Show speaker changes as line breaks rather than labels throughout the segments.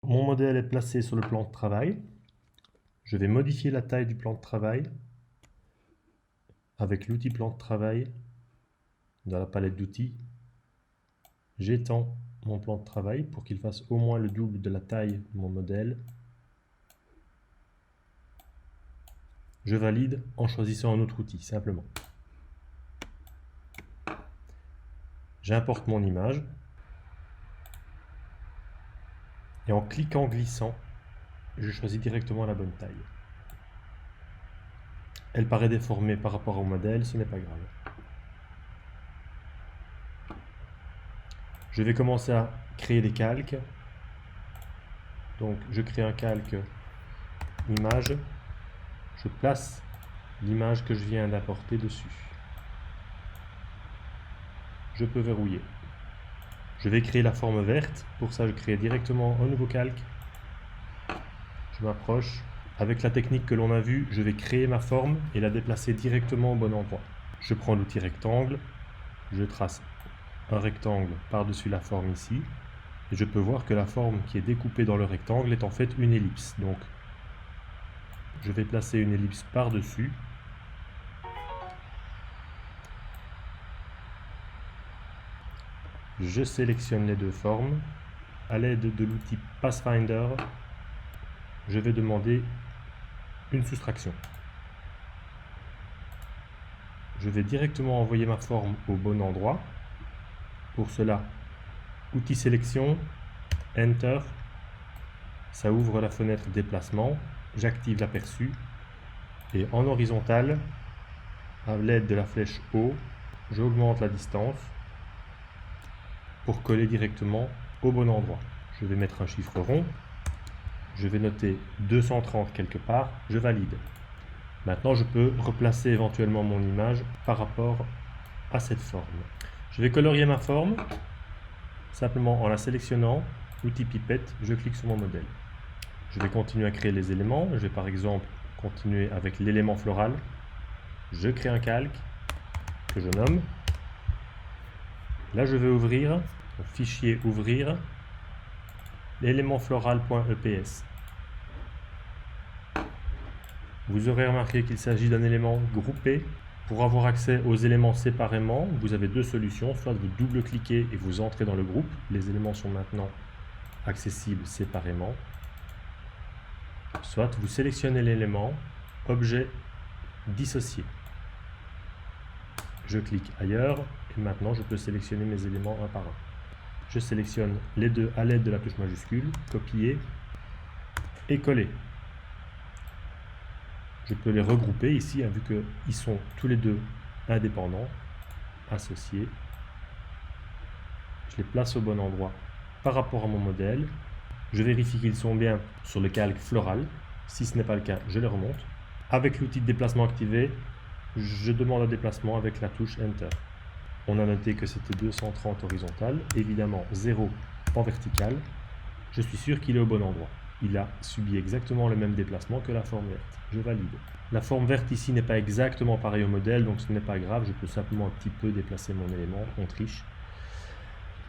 mon modèle est placé sur le plan de travail. Je vais modifier la taille du plan de travail avec l'outil plan de travail dans la palette d'outils. J'étends mon plan de travail pour qu'il fasse au moins le double de la taille de mon modèle. Je valide en choisissant un autre outil, simplement. J'importe mon image. Et en cliquant glissant, je choisis directement la bonne taille. Elle paraît déformée par rapport au modèle, ce n'est pas grave. Je vais commencer à créer des calques. Donc je crée un calque image. Je place l'image que je viens d'importer dessus. Je peux verrouiller. Je vais créer la forme verte. Pour ça, je crée directement un nouveau calque. Je m'approche. Avec la technique que l'on a vue, je vais créer ma forme et la déplacer directement au bon endroit. Je prends l'outil rectangle. Je trace un rectangle par-dessus la forme ici. Et je peux voir que la forme qui est découpée dans le rectangle est en fait une ellipse. Donc, je vais placer une ellipse par-dessus. Je sélectionne les deux formes. À l'aide de l'outil Pathfinder, je vais demander une soustraction. Je vais directement envoyer ma forme au bon endroit. Pour cela, outil sélection, Enter. Ça ouvre la fenêtre déplacement. J'active l'aperçu. Et en horizontal, à l'aide de la flèche haut, j'augmente la distance pour coller directement au bon endroit. Je vais mettre un chiffre rond. Je vais noter 230 quelque part. Je valide. Maintenant, je peux replacer éventuellement mon image par rapport à cette forme. Je vais colorier ma forme simplement en la sélectionnant. Outil pipette, je clique sur mon modèle. Je vais continuer à créer les éléments. Je vais par exemple continuer avec l'élément floral. Je crée un calque que je nomme. Là, je vais ouvrir, fichier ouvrir, l'élément floral.eps. Vous aurez remarqué qu'il s'agit d'un élément groupé. Pour avoir accès aux éléments séparément, vous avez deux solutions. Soit vous double-cliquez et vous entrez dans le groupe. Les éléments sont maintenant accessibles séparément. Soit vous sélectionnez l'élément, objet dissocié. Je clique ailleurs et maintenant je peux sélectionner mes éléments un par un. Je sélectionne les deux à l'aide de la touche majuscule, copier et coller. Je peux les regrouper ici, vu qu'ils sont tous les deux indépendants, associés. Je les place au bon endroit par rapport à mon modèle. Je vérifie qu'ils sont bien sur le calque floral. Si ce n'est pas le cas, je les remonte. Avec l'outil de déplacement activé, je demande un déplacement avec la touche Enter. On a noté que c'était 230 horizontal, évidemment 0 en vertical. Je suis sûr qu'il est au bon endroit. Il a subi exactement le même déplacement que la forme verte. Je valide. La forme verte ici n'est pas exactement pareille au modèle, donc ce n'est pas grave. Je peux simplement un petit peu déplacer mon élément. On triche.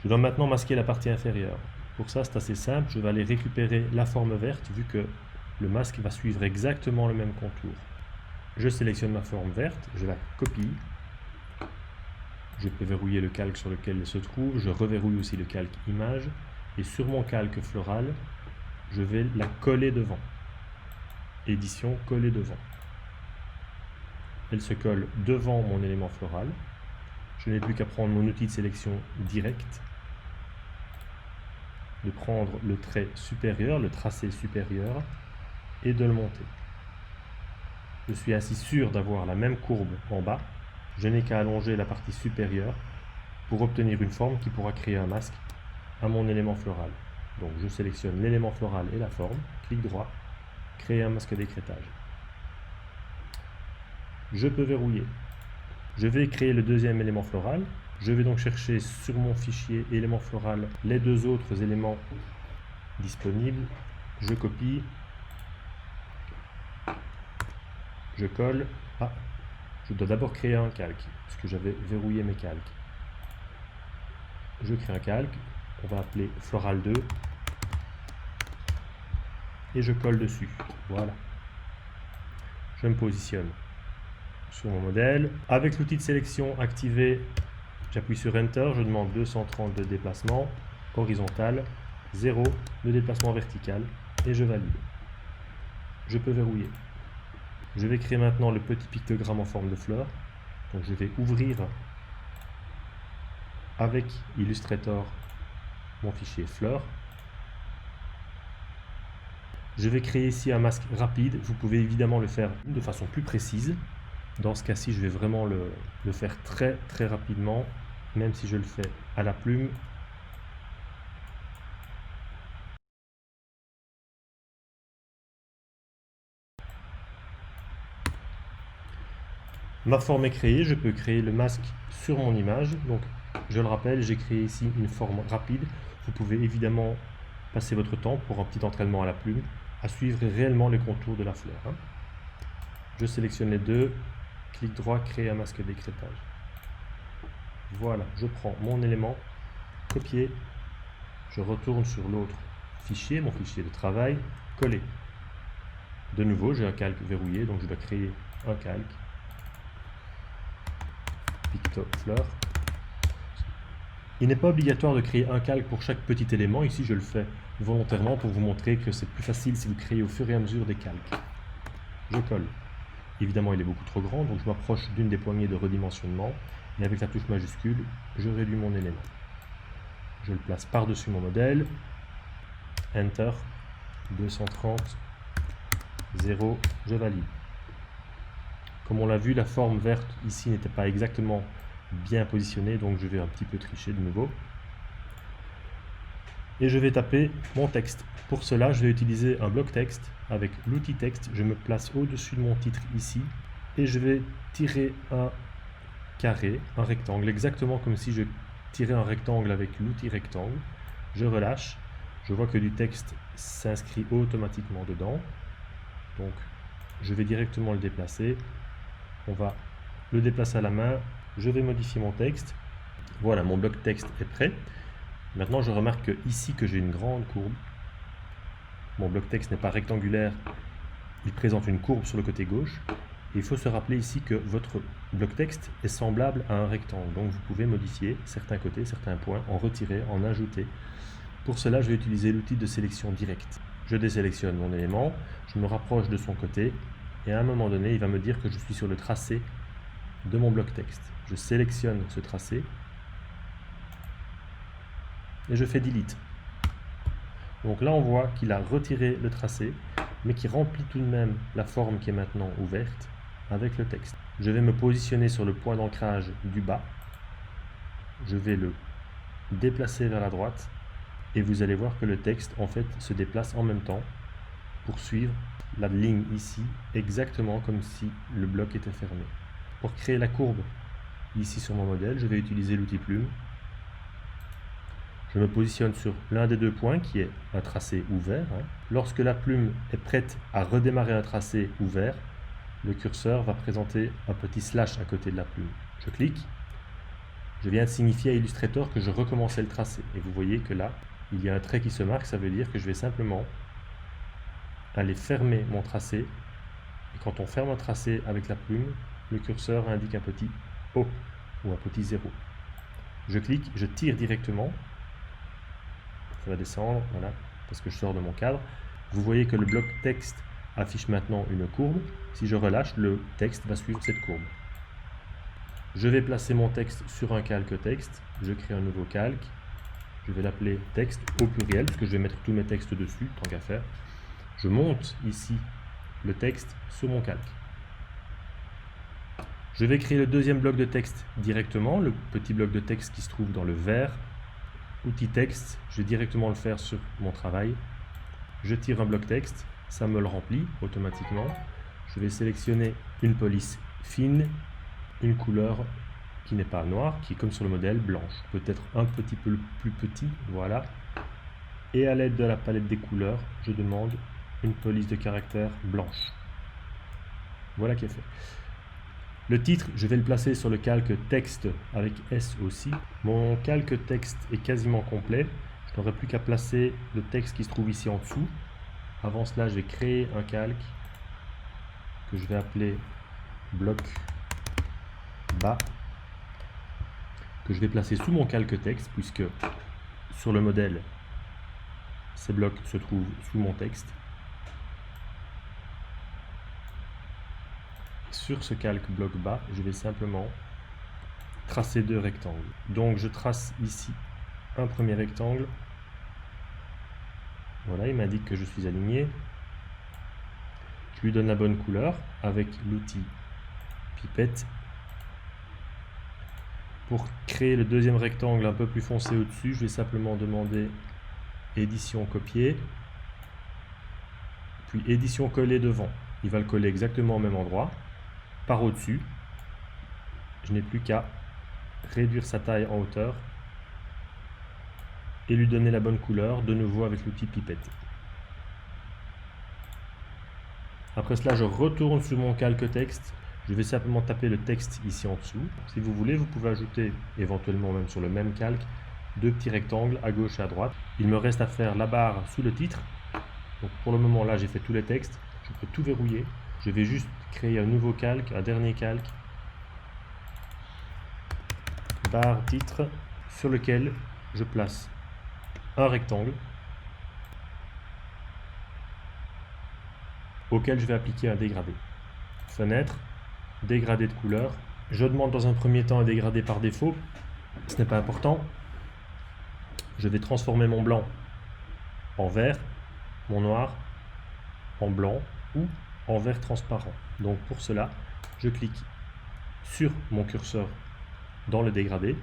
Je dois maintenant masquer la partie inférieure. Pour ça, c'est assez simple. Je vais aller récupérer la forme verte, vu que le masque va suivre exactement le même contour. Je sélectionne ma forme verte, je la copie. Je peux verrouiller le calque sur lequel elle se trouve. Je reverrouille aussi le calque image. Et sur mon calque floral, je vais la coller devant. Édition, coller devant. Elle se colle devant mon élément floral. Je n'ai plus qu'à prendre mon outil de sélection direct, de prendre le trait supérieur, le tracé supérieur, et de le monter. Je suis ainsi sûr d'avoir la même courbe en bas. Je n'ai qu'à allonger la partie supérieure pour obtenir une forme qui pourra créer un masque à mon élément floral. Donc je sélectionne l'élément floral et la forme, clic droit, créer un masque d'écrêtage. Je peux verrouiller. Je vais créer le deuxième élément floral. Je vais donc chercher sur mon fichier élément floral les deux autres éléments disponibles. Je copie. Je colle. Ah, je dois d'abord créer un calque, puisque j'avais verrouillé mes calques. Je crée un calque. On va appeler floral 2. et je colle dessus. Voilà. Je me positionne sur mon modèle. Avec l'outil de sélection activé, j'appuie sur Enter, je demande 230 de déplacement horizontal, 0 de déplacement vertical et je valide. Je peux verrouiller. Je vais créer maintenant le petit pictogramme en forme de fleur. Donc je vais ouvrir avec Illustrator mon fichier fleur. Je vais créer ici un masque rapide. Vous pouvez évidemment le faire de façon plus précise. Dans ce cas-ci, je vais vraiment le faire très très rapidement, même si je le fais à la plume. Ma forme est créée, je peux créer le masque sur mon image. Donc, je le rappelle, j'ai créé ici une forme rapide. Vous pouvez évidemment passer votre temps pour un petit entraînement à la plume, à suivre réellement les contours de la fleur. Je sélectionne les deux, clic droit, créer un masque d'écrêtage. Voilà, je prends mon élément, copier, je retourne sur l'autre fichier, mon fichier de travail, coller. De nouveau, j'ai un calque verrouillé, donc je dois créer un calque. Picto fleur. Il n'est pas obligatoire de créer un calque pour chaque petit élément. Ici, je le fais volontairement pour vous montrer que c'est plus facile si vous créez au fur et à mesure des calques. Je colle. Évidemment, il est beaucoup trop grand, donc je m'approche d'une des poignées de redimensionnement. Et avec la touche majuscule, je réduis mon élément. Je le place par-dessus mon modèle. Enter. 230. 0. Je valide. Comme on l'a vu, la forme verte ici n'était pas exactement bien positionnée, donc je vais un petit peu tricher de nouveau. Et je vais taper mon texte. Pour cela, je vais utiliser un bloc texte avec l'outil texte. Je me place au-dessus de mon titre ici et je vais tirer un carré, un rectangle, exactement comme si je tirais un rectangle avec l'outil rectangle. Je relâche. Je vois que du texte s'inscrit automatiquement dedans. Donc, je vais directement le déplacer. On va le déplacer à la main. Je vais modifier mon texte. Voilà, mon bloc texte est prêt. Maintenant, je remarque ici que j'ai une grande courbe. Mon bloc texte n'est pas rectangulaire. Il présente une courbe sur le côté gauche. Et il faut se rappeler ici que votre bloc texte est semblable à un rectangle. Donc, vous pouvez modifier certains côtés, certains points, en retirer, en ajouter. Pour cela, je vais utiliser l'outil de sélection directe. Je désélectionne mon élément. Je me rapproche de son côté. Et à un moment donné, il va me dire que je suis sur le tracé de mon bloc texte. Je sélectionne ce tracé et je fais delete. Donc là, on voit qu'il a retiré le tracé, mais qui remplit tout de même la forme qui est maintenant ouverte avec le texte. Je vais me positionner sur le point d'ancrage du bas. Je vais le déplacer vers la droite et vous allez voir que le texte en fait se déplace en même temps pour suivre la ligne ici, exactement comme si le bloc était fermé. Pour créer la courbe ici sur mon modèle, je vais utiliser l'outil plume. Je me positionne sur l'un des deux points qui est un tracé ouvert. Lorsque la plume est prête à redémarrer un tracé ouvert, le curseur va présenter un petit slash à côté de la plume. Je clique. Je viens de signifier à Illustrator que je recommençais le tracé. Et vous voyez que là, il y a un trait qui se marque, ça veut dire que je vais simplement aller fermer mon tracé. Et quand on ferme un tracé avec la plume, le curseur indique un petit O ou un petit 0. Je clique, je tire directement. Ça va descendre, voilà, parce que je sors de mon cadre. Vous voyez que le bloc texte affiche maintenant une courbe. Si je relâche, le texte va suivre cette courbe. Je vais placer mon texte sur un calque texte. Je crée un nouveau calque. Je vais l'appeler texte au pluriel, parce que je vais mettre tous mes textes dessus, tant qu'à faire. Je monte ici le texte sur mon calque. Je vais créer le deuxième bloc de texte directement, le petit bloc de texte qui se trouve dans le vert. Outil texte, je vais directement le faire sur mon travail. Je tire un bloc texte, ça me le remplit automatiquement. Je vais sélectionner une police fine, une couleur qui n'est pas noire, qui est comme sur le modèle, blanche. Peut-être un petit peu plus petit, voilà. Et à l'aide de la palette des couleurs, je demande une police de caractère blanche. Voilà qui est fait. Le titre, je vais le placer sur le calque texte avec S aussi. Mon calque texte est quasiment complet. Je n'aurai plus qu'à placer le texte qui se trouve ici en dessous. Avant cela, je vais créer un calque que je vais appeler bloc bas, que je vais placer sous mon calque texte, puisque sur le modèle, ces blocs se trouvent sous mon texte. Et sur ce calque bloc bas, je vais simplement tracer 2 rectangles. Donc je trace ici un premier rectangle. Voilà, il m'indique que je suis aligné. Je lui donne la bonne couleur avec l'outil pipette. Pour créer le deuxième rectangle un peu plus foncé au-dessus, je vais simplement demander édition copier, puis édition coller devant. Il va le coller exactement au même endroit, par au-dessus. Je n'ai plus qu'à réduire sa taille en hauteur et lui donner la bonne couleur, de nouveau avec l'outil pipette. Après cela, je retourne sur mon calque texte. Je vais simplement taper le texte ici en dessous. Si vous voulez, vous pouvez ajouter, éventuellement même sur le même calque, 2 petits rectangles à gauche et à droite. Il me reste à faire la barre sous le titre. Donc pour le moment, là, j'ai fait tous les textes. Je peux tout verrouiller. Je vais juste créer un nouveau calque, un dernier calque. Barre titre, sur lequel je place un rectangle auquel je vais appliquer un dégradé. Fenêtre, dégradé de couleur. Je demande dans un premier temps un dégradé par défaut. Ce n'est pas important. Je vais transformer mon blanc en vert, mon noir en blanc ou en vert transparent. Donc pour cela, je clique sur mon curseur dans le dégradé.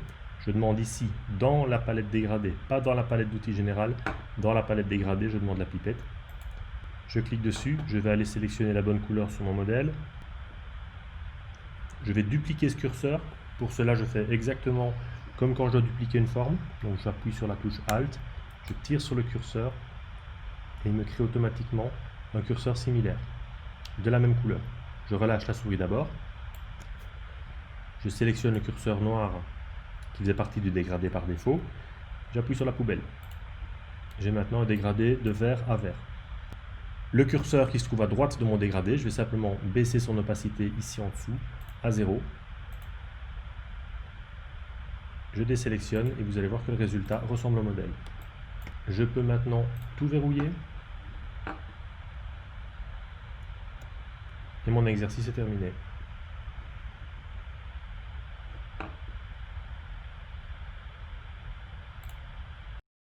Je demande ici dans la palette dégradée, pas dans la palette d'outils générale, dans la palette dégradée, je demande la pipette. Je clique dessus, je vais aller sélectionner la bonne couleur sur mon modèle. Je vais dupliquer ce curseur. Pour cela, je fais exactement comme quand je dois dupliquer une forme. Donc j'appuie sur la touche Alt, je tire sur le curseur et il me crée automatiquement un curseur similaire, de la même couleur. Je relâche la souris d'abord. Je sélectionne le curseur noir qui faisait partie du dégradé par défaut. J'appuie sur la poubelle. J'ai maintenant un dégradé de vert à vert. Le curseur qui se trouve à droite de mon dégradé, je vais simplement baisser son opacité ici en dessous à 0. Je désélectionne et vous allez voir que le résultat ressemble au modèle. Je peux maintenant tout verrouiller. Et mon exercice est terminé.